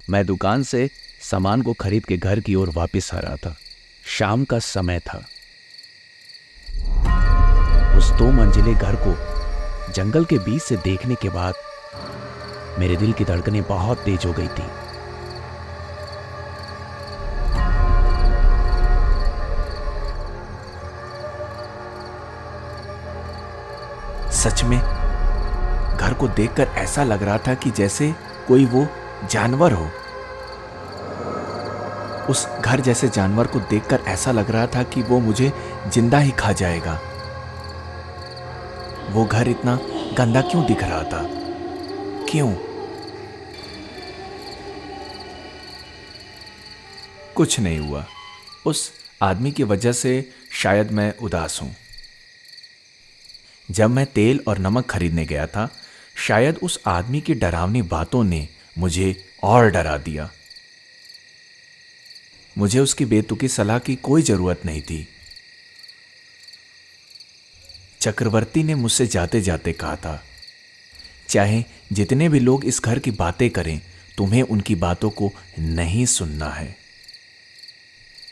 मैं दुकान से सामान को खरीद के घर की ओर वापस आ रहा था। शाम का समय था। उस 2 मंजिले घर को जंगल के बीच से देखने के बाद मेरे दिल की धड़कनें बहुत तेज हो गई थी। सच में घर को देखकर ऐसा लग रहा था कि जैसे कोई वो जानवर हो। उस घर जैसे जानवर को देखकर ऐसा लग रहा था कि वो मुझे जिंदा ही खा जाएगा। वो घर इतना गंदा क्यों दिख रहा था? क्यों? कुछ नहीं हुआ। उस आदमी की वजह से शायद मैं उदास हूं। जब मैं तेल और नमक खरीदने गया था, शायद उस आदमी की डरावनी बातों ने मुझे और डरा दिया। मुझे उसकी बेतुकी सलाह की कोई जरूरत नहीं थी। चक्रवर्ती ने मुझसे जाते जाते कहा था, चाहे जितने भी लोग इस घर की बातें करें, तुम्हें उनकी बातों को नहीं सुनना है।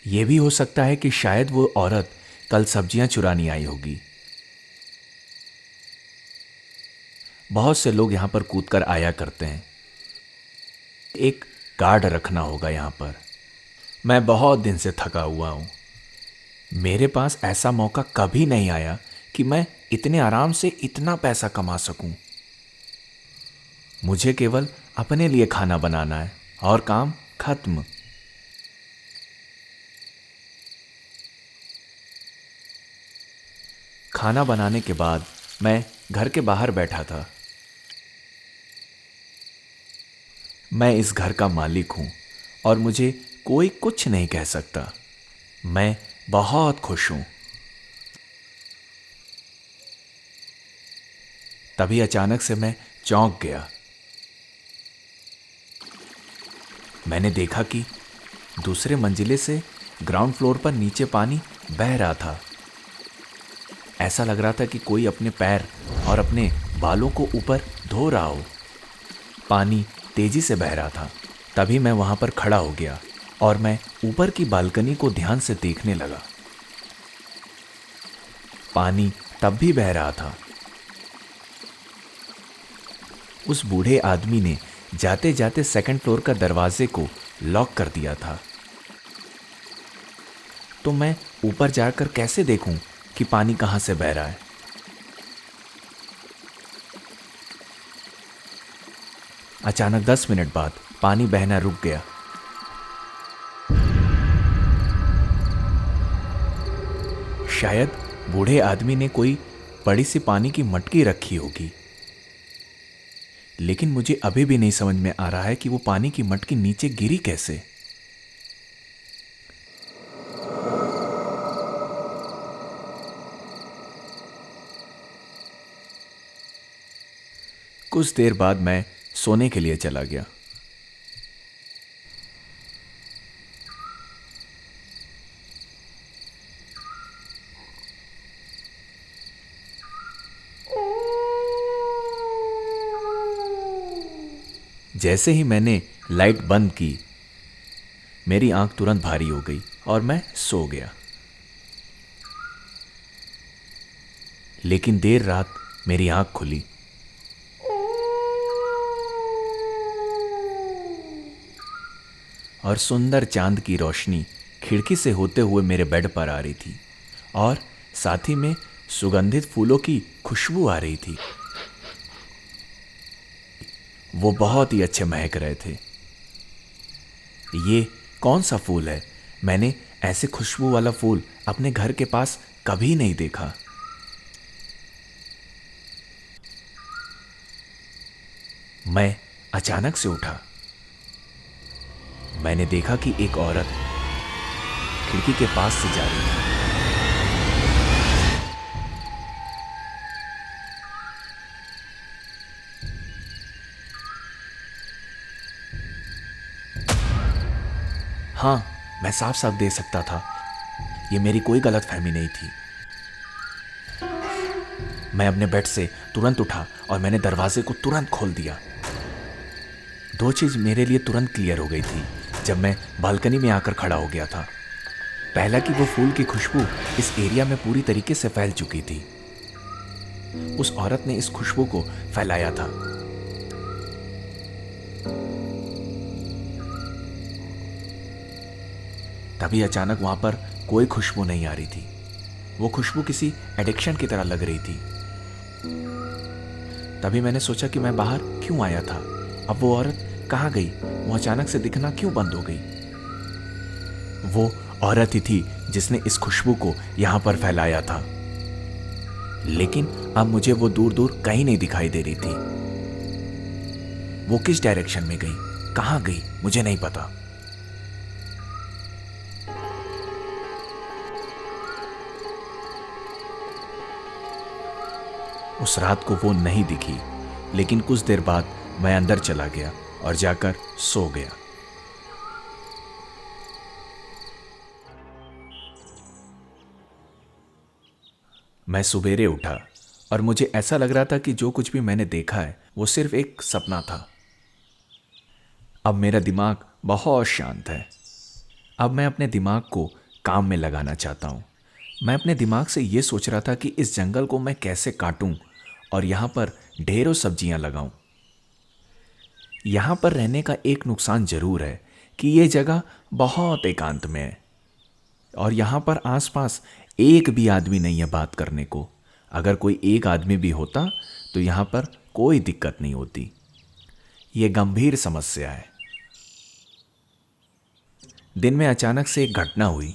यह भी हो सकता है कि शायद वो औरत कल सब्जियां चुरानी आई होगी। बहुत से लोग यहां पर कूदकर आया करते हैं। एक गार्ड रखना होगा यहां पर। मैं बहुत दिन से थका हुआ हूं। मेरे पास ऐसा मौका कभी नहीं आया कि मैं इतने आराम से इतना पैसा कमा सकूं। मुझे केवल अपने लिए खाना बनाना है और काम खत्म। खाना बनाने के बाद मैं घर के बाहर बैठा था। मैं इस घर का मालिक हूं और मुझे कोई कुछ नहीं कह सकता। मैं बहुत खुश हूं। तभी अचानक से मैं चौंक गया। मैंने देखा कि दूसरे मंजिले से ग्राउंड फ्लोर पर नीचे पानी बह रहा था। ऐसा लग रहा था कि कोई अपने पैर और अपने बालों को ऊपर धो रहा हो। पानी तेजी से बह रहा था। तभी मैं वहां पर खड़ा हो गया और मैं ऊपर की बालकनी को ध्यान से देखने लगा। पानी तब भी बह रहा था। उस बूढ़े आदमी ने जाते जाते सेकंड फ्लोर का दरवाजे को लॉक कर दिया था। तो मैं ऊपर जाकर कैसे देखूं कि पानी कहां से बह रहा है? अचानक 10 मिनट बाद पानी बहना रुक गया। शायद बूढ़े आदमी ने कोई बड़ी सी पानी की मटकी रखी होगी। लेकिन मुझे अभी भी नहीं समझ में आ रहा है कि वो पानी की मटकी नीचे गिरी कैसे। कुछ देर बाद मैं सोने के लिए चला गया। जैसे ही मैंने लाइट बंद की, मेरी आंख तुरंत भारी हो गई और मैं सो गया। लेकिन देर रात मेरी आंख खुली। और सुंदर चांद की रोशनी खिड़की से होते हुए मेरे बेड पर आ रही थी और साथ ही में सुगंधित फूलों की खुशबू आ रही थी। वो बहुत ही अच्छे महक रहे थे। ये कौन सा फूल है? मैंने ऐसे खुशबू वाला फूल अपने घर के पास कभी नहीं देखा। मैं अचानक से उठा। मैंने देखा कि एक औरत खिड़की के पास से जा रही थी। हाँ, मैं साफ साफ देख सकता था। ये मेरी कोई गलतफहमी नहीं थी। मैं अपने बेड से तुरंत उठा और मैंने दरवाजे को तुरंत खोल दिया। दो चीज़ मेरे लिए तुरंत क्लियर हो गई थी जब मैं बालकनी में आकर खड़ा हो गया था। पहला कि वो फूल की खुशबू इस एरिया में पूरी तरीके से फैल चुकी थी। उस औरत ने इस खुशबू को फैलाया था। तभी अचानक वहां पर कोई खुशबू नहीं आ रही थी। वो खुशबू किसी एडिक्शन की तरह लग रही थी। तभी मैंने सोचा कि मैं बाहर क्यों आया था। अब वो औरत कहाँ गई? वो अचानक से दिखना क्यों बंद हो गई? वो औरत ही थी जिसने इस खुशबू को यहां पर फैलाया था। लेकिन अब मुझे वो दूर दूर कहीं नहीं दिखाई दे रही थी। वो किस डायरेक्शन में गई, कहां गई, मुझे नहीं पता। उस रात को वो नहीं दिखी, लेकिन कुछ देर बाद मैं अंदर चला गया और जाकर सो गया। मैं सुबेरे उठा और मुझे ऐसा लग रहा था कि जो कुछ भी मैंने देखा है वो सिर्फ एक सपना था। अब मेरा दिमाग बहुत शांत है। अब मैं अपने दिमाग को काम में लगाना चाहता हूँ। मैं अपने दिमाग से ये सोच रहा था कि इस जंगल को मैं कैसे काटूं और यहाँ पर ढेरों सब्जियां लगाऊं। यहाँ पर रहने का एक नुकसान जरूर है कि ये जगह बहुत एकांत में है और यहाँ पर आसपास एक भी आदमी नहीं है बात करने को। अगर कोई एक आदमी भी होता तो यहाँ पर कोई दिक्कत नहीं होती। ये गंभीर समस्या है। दिन में अचानक से एक घटना हुई।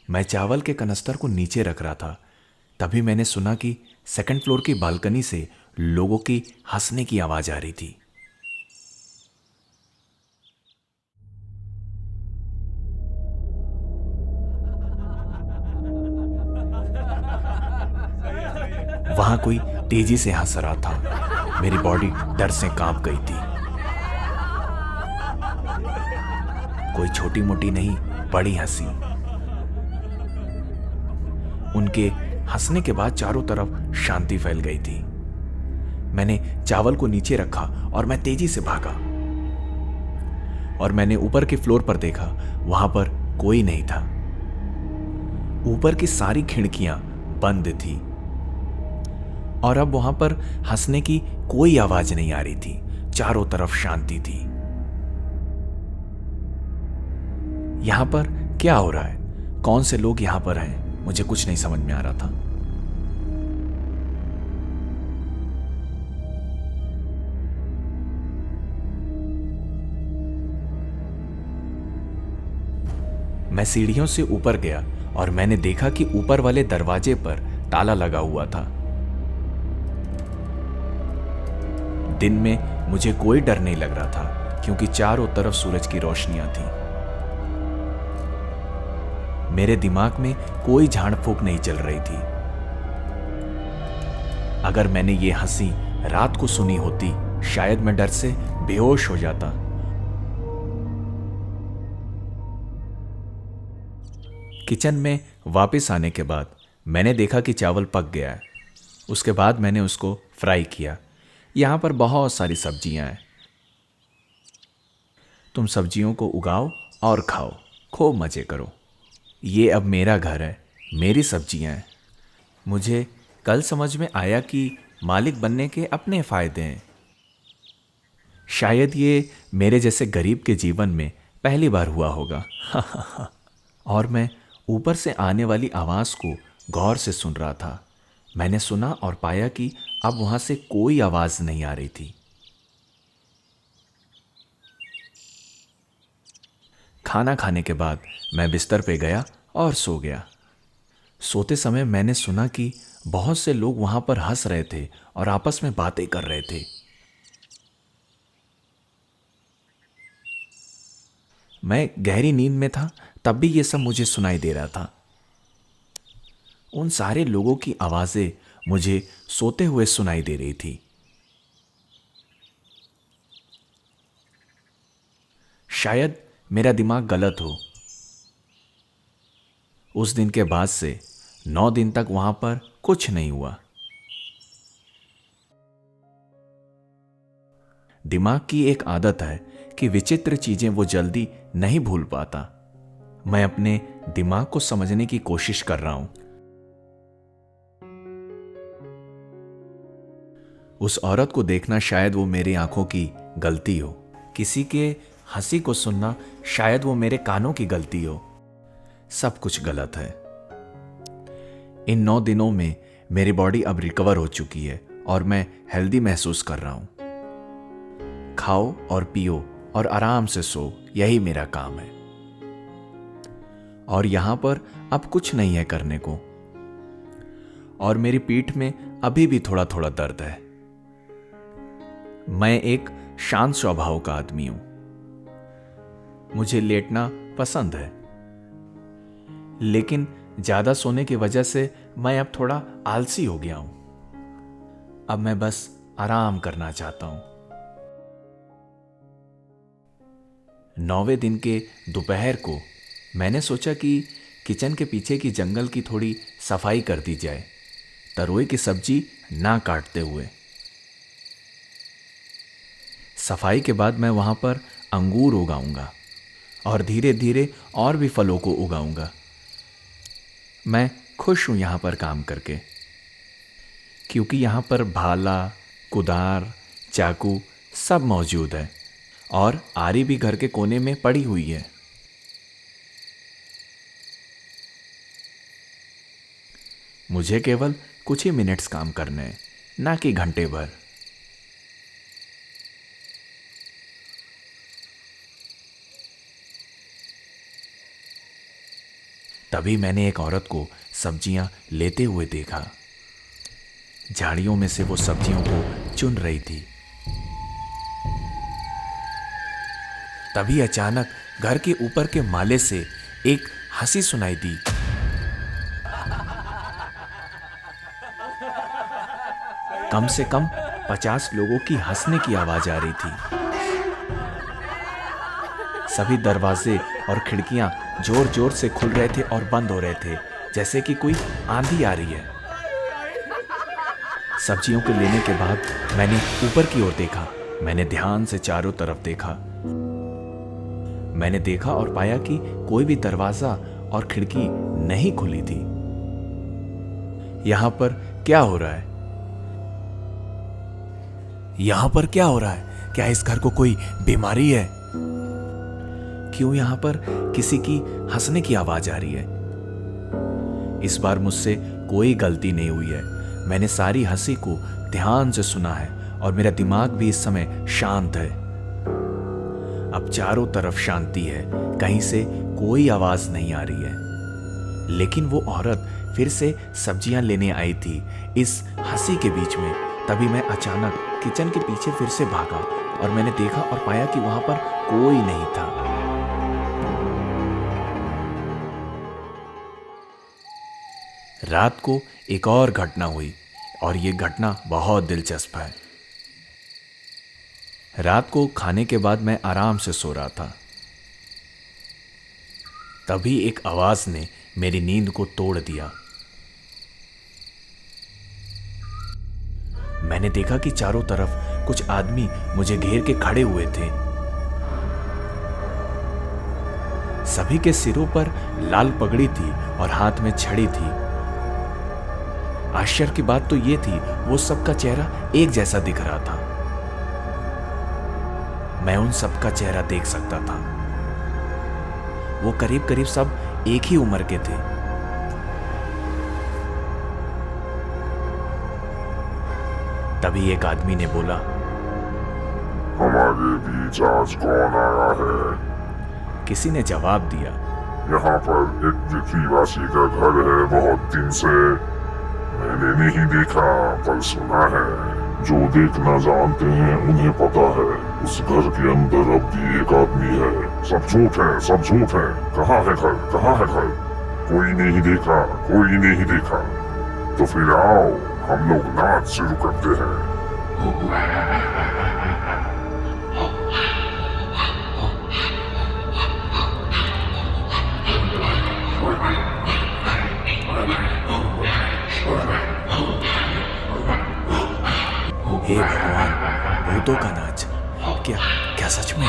मैं चावल के कनस्तर को नीचे रख रहा था। तभी मैंने सुना कि सेकंड फ्लोर की बालकनी से लोगों की हंसने की आवाज आ रही थी। वहां कोई तेजी से हंस रहा था। मेरी बॉडी डर से कांप गई थी। कोई छोटी मोटी नहीं, बड़ी हंसी। उनके हंसने के बाद चारों तरफ शांति फैल गई थी। मैंने चावल को नीचे रखा और मैं तेजी से भागा और मैंने ऊपर के फ्लोर पर देखा। वहां पर कोई नहीं था। ऊपर की सारी खिड़कियां बंद थी और अब वहां पर हंसने की कोई आवाज नहीं आ रही थी। चारों तरफ शांति थी। यहां पर क्या हो रहा है? कौन से लोग यहां पर हैं? मुझे कुछ नहीं समझ में आ रहा था। मैं सीढ़ियों से ऊपर गया और मैंने देखा कि ऊपर वाले दरवाजे पर ताला लगा हुआ था। दिन में मुझे कोई डर नहीं लग रहा था क्योंकि चारों तरफ सूरज की रोशनियां थी। मेरे दिमाग में कोई झाड़ फूक नहीं चल रही थी। अगर मैंने ये हंसी रात को सुनी होती शायद मैं डर से बेहोश हो जाता। किचन में वापस आने के बाद मैंने देखा कि चावल पक गया है। उसके बाद मैंने उसको फ्राई किया। यहां पर बहुत सारी सब्जियां हैं। तुम सब्जियों को उगाओ और खाओ, खूब मजे करो। ये अब मेरा घर है, मेरी सब्जियां हैं। मुझे कल समझ में आया कि मालिक बनने के अपने फायदे हैं। शायद ये मेरे जैसे गरीब के जीवन में पहली बार हुआ होगा। और मैं ऊपर से आने वाली आवाज को गौर से सुन रहा था। मैंने सुना और पाया कि अब वहां से कोई आवाज नहीं आ रही थी। खाना खाने के बाद मैं बिस्तर पे गया और सो गया। सोते समय मैंने सुना कि बहुत से लोग वहां पर हंस रहे थे और आपस में बातें कर रहे थे। मैं गहरी नींद में था तब भी ये सब मुझे सुनाई दे रहा था। उन सारे लोगों की आवाजें मुझे सोते हुए सुनाई दे रही थी। शायद मेरा दिमाग गलत हो। उस दिन के बाद से 9 दिन तक वहां पर कुछ नहीं हुआ। दिमाग की एक आदत है कि विचित्र चीजें वो जल्दी नहीं भूल पाता। मैं अपने दिमाग को समझने की कोशिश कर रहा हूं। उस औरत को देखना शायद वो मेरी आंखों की गलती हो, किसी के हंसी को सुनना शायद वो मेरे कानों की गलती हो। सब कुछ गलत है। इन 9 दिनों में मेरी बॉडी अब रिकवर हो चुकी है और मैं हेल्दी महसूस कर रहा हूं। खाओ और पियो और आराम से सो, यही मेरा काम है। और यहां पर अब कुछ नहीं है करने को। और मेरी पीठ में अभी भी थोड़ा थोड़ा दर्द है। मैं एक शांत स्वभाव का आदमी हूं। मुझे लेटना पसंद है, लेकिन ज्यादा सोने की वजह से मैं अब थोड़ा आलसी हो गया हूं। अब मैं बस आराम करना चाहता हूं। 9वें दिन के दोपहर को मैंने सोचा कि किचन के पीछे की जंगल की थोड़ी सफाई कर दी जाए, तरोई की सब्जी ना काटते हुए। सफाई के बाद मैं वहां पर अंगूर उगाऊंगा और धीरे धीरे और भी फलों को उगाऊंगा। मैं खुश हूं यहां पर काम करके, क्योंकि यहां पर भाला, कुदार, चाकू सब मौजूद है और आरी भी घर के कोने में पड़ी हुई है। मुझे केवल कुछ ही मिनट्स काम करने हैं, ना कि घंटे भर। तभी मैंने एक औरत को सब्जियां लेते हुए देखा। झाड़ियों में से वो सब्जियों को चुन रही थी। तभी अचानक घर के ऊपर के माले से एक हंसी सुनाई दी। कम से कम 50 लोगों की हंसने की आवाज आ रही थी। सभी दरवाजे और खिड़कियां जोर जोर से खुल रहे थे और बंद हो रहे थे, जैसे कि कोई आंधी आ रही है। सब्जियों को लेने के बाद मैंने ऊपर की ओर देखा। मैंने ध्यान से चारों तरफ देखा। मैंने देखा और पाया कि कोई भी दरवाजा और खिड़की नहीं खुली थी। यहां पर क्या हो रहा है? यहां पर क्या हो रहा है? क्या इस घर को कोई बीमारी है? क्यों यहां पर किसी की हंसने की आवाज आ रही है? इस बार मुझसे कोई गलती नहीं हुई है। मैंने सारी हंसी को ध्यान से सुना है और मेरा दिमाग भी इस समय शांत है। अब चारों तरफ शांति है, कहीं से कोई आवाज नहीं आ रही है। लेकिन वो औरत फिर से सब्जियां लेने आई थी इस हंसी के बीच में। तभी मैं अचानक किचन के पीछे फिर से भागा और मैंने देखा और पाया कि वहां पर कोई नहीं था। रात को एक और घटना हुई और ये घटना बहुत दिलचस्प है। रात को खाने के बाद मैं आराम से सो रहा था। तभी एक आवाज ने मेरी नींद को तोड़ दिया। मैंने देखा कि चारों तरफ कुछ आदमी मुझे घेर के खड़े हुए थे। सभी के सिरों पर लाल पगड़ी थी और हाथ में छड़ी थी। आश्चर्य की बात तो यह थी, वो सबका चेहरा एक जैसा दिख रहा था। मैं उन सबका चेहरा देख सकता था। वो करीब करीब सब एक ही उम्र के थे। तभी एक आदमी ने बोला, हमारे बीच आज कौन आया है? किसी ने जवाब दिया, यहाँ पर एक विधिवासी का घर है। बहुत दिन से मैंने नहीं देखा, पर सुना है। जो देखना जानते हैं उन्हें पता है। उस घर के अंदर अब भी एक आदमी है। सब झूठ है, सब झूठ है। कहाँ है घर? कहाँ है घर? कोई नहीं देखा, कोई नहीं देखा। तो फिर आओ, हम लोग नाच शुरू करते हैं। हे भगवान, भूतों का नाच। क्या सच में?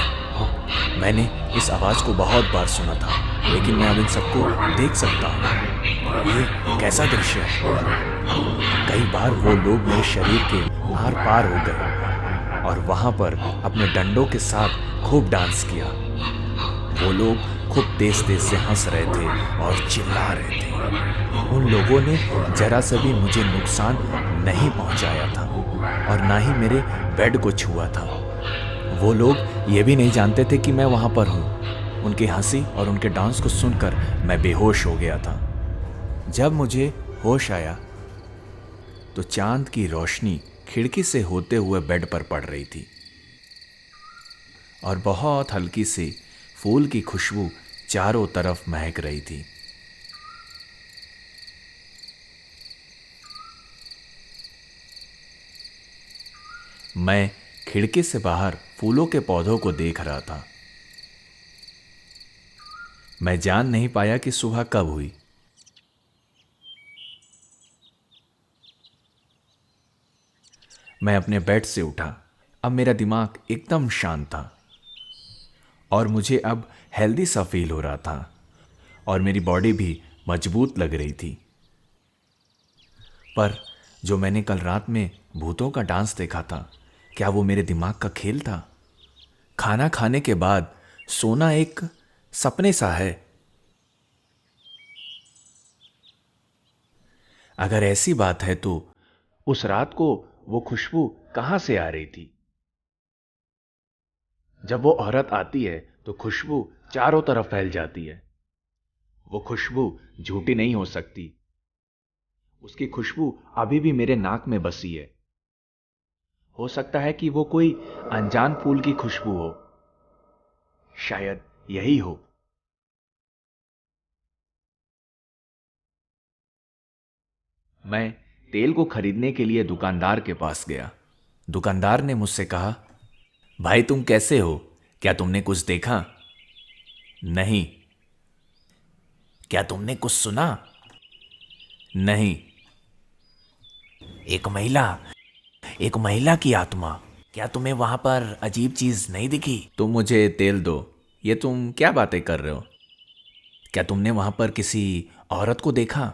मैंने इस आवाज को बहुत बार सुना था, लेकिन मैं अब इन सबको देख सकता हूँ। ये कैसा दृश्य है? कई बार वो लोग मेरे शरीर के आर पार हो गए और वहां पर अपने डंडों के साथ खूब डांस किया। वो लोग खूब तेज तेज से हंस रहे थे और चिल्ला रहे थे। उन लोगों ने जरा सा भी मुझे नुकसान नहीं पहुंचाया था और ना ही मेरे बेड को छुआ था। वो लोग ये भी नहीं जानते थे कि मैं वहां पर हूँ। उनकी हंसी और उनके डांस को सुनकर मैं बेहोश हो गया था। जब मुझे होश आया तो चांद की रोशनी खिड़की से होते हुए बेड पर पड़ रही थी और बहुत हल्की सी फूल की खुशबू चारों तरफ महक रही थी। मैं खिड़की से बाहर फूलों के पौधों को देख रहा था। मैं जान नहीं पाया कि सुबह कब हुई। मैं अपने बेड से उठा। अब मेरा दिमाग एकदम शांत था और मुझे अब हेल्दी सा फील हो रहा था और मेरी बॉडी भी मजबूत लग रही थी। पर जो मैंने कल रात में भूतों का डांस देखा था, क्या वो मेरे दिमाग का खेल था? खाना खाने के बाद सोना एक सपने सा है। अगर ऐसी बात है तो उस रात को वो खुशबू कहां से आ रही थी? जब वो औरत आती है तो खुशबू चारों तरफ फैल जाती है। वो खुशबू झूठी नहीं हो सकती। उसकी खुशबू अभी भी मेरे नाक में बसी है। हो सकता है कि वो कोई अनजान फूल की खुशबू हो। शायद यही हो। मैं तेल को खरीदने के लिए दुकानदार के पास गया। दुकानदार ने मुझसे कहा, भाई तुम कैसे हो? क्या तुमने कुछ देखा? नहीं। क्या तुमने कुछ सुना? नहीं। एक महिला की आत्मा, क्या तुम्हें वहां पर अजीब चीज नहीं दिखी? तुम मुझे तेल दो। ये तुम क्या बातें कर रहे हो? क्या तुमने वहां पर किसी औरत को देखा,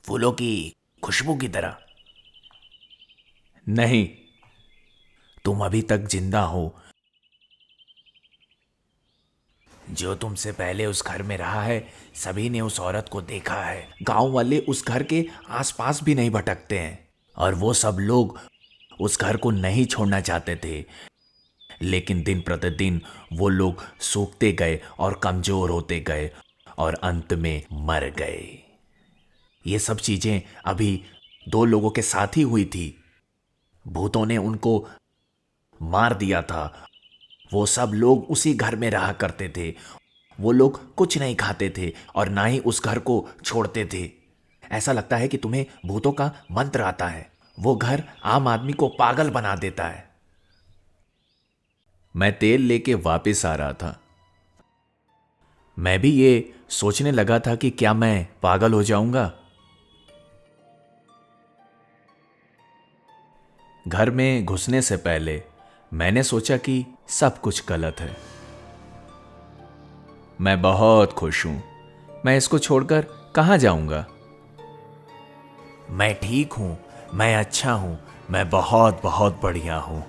फूलों की खुशबू की तरह? नहीं। तुम अभी तक जिंदा हो। जो तुमसे पहले उस घर में रहा है, सभी ने उस औरत को देखा है। गांव वाले उस घर के आसपास भी नहीं भटकते हैं और वो सब लोग उस घर को नहीं छोड़ना चाहते थे। लेकिन दिन प्रतिदिन वो लोग सूखते गए और कमजोर होते गए और अंत में मर गए। ये सब चीजें अभी 2 लोगों के साथ ही हुई थी। भूतों ने उनको मार दिया था। वो सब लोग उसी घर में रहा करते थे। वो लोग कुछ नहीं खाते थे और ना ही उस घर को छोड़ते थे। ऐसा लगता है कि तुम्हें भूतों का मंत्र आता है। वो घर आम आदमी को पागल बना देता है। मैं तेल लेके वापस आ रहा था। मैं भी ये सोचने लगा था कि क्या मैं पागल हो जाऊंगा। घर में घुसने से पहले मैंने सोचा कि सब कुछ गलत है। मैं बहुत खुश हूं। मैं इसको छोड़कर कहां जाऊंगा? मैं ठीक हूं, मैं अच्छा हूं, मैं बहुत बहुत बढ़िया हूं।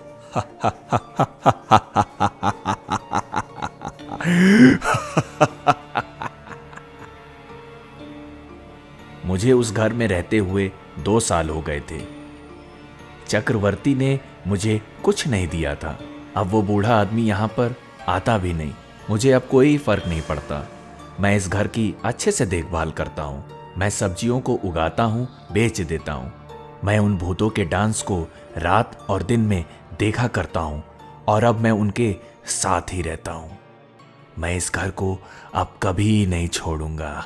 मुझे उस घर में रहते हुए 2 साल हो गए थे। चक्रवर्ती ने मुझे कुछ नहीं दिया था। अब वो बूढ़ा आदमी यहाँ पर आता भी नहीं। मुझे अब कोई फर्क नहीं पड़ता। मैं इस घर की अच्छे से देखभाल करता हूँ। मैं सब्जियों को उगाता हूँ, बेच देता हूँ। मैं उन भूतों के डांस को रात और दिन में देखा करता हूँ और अब मैं उनके साथ ही रहता हूँ। मैं इस घर को अब कभी नहीं छोड़ूंगा।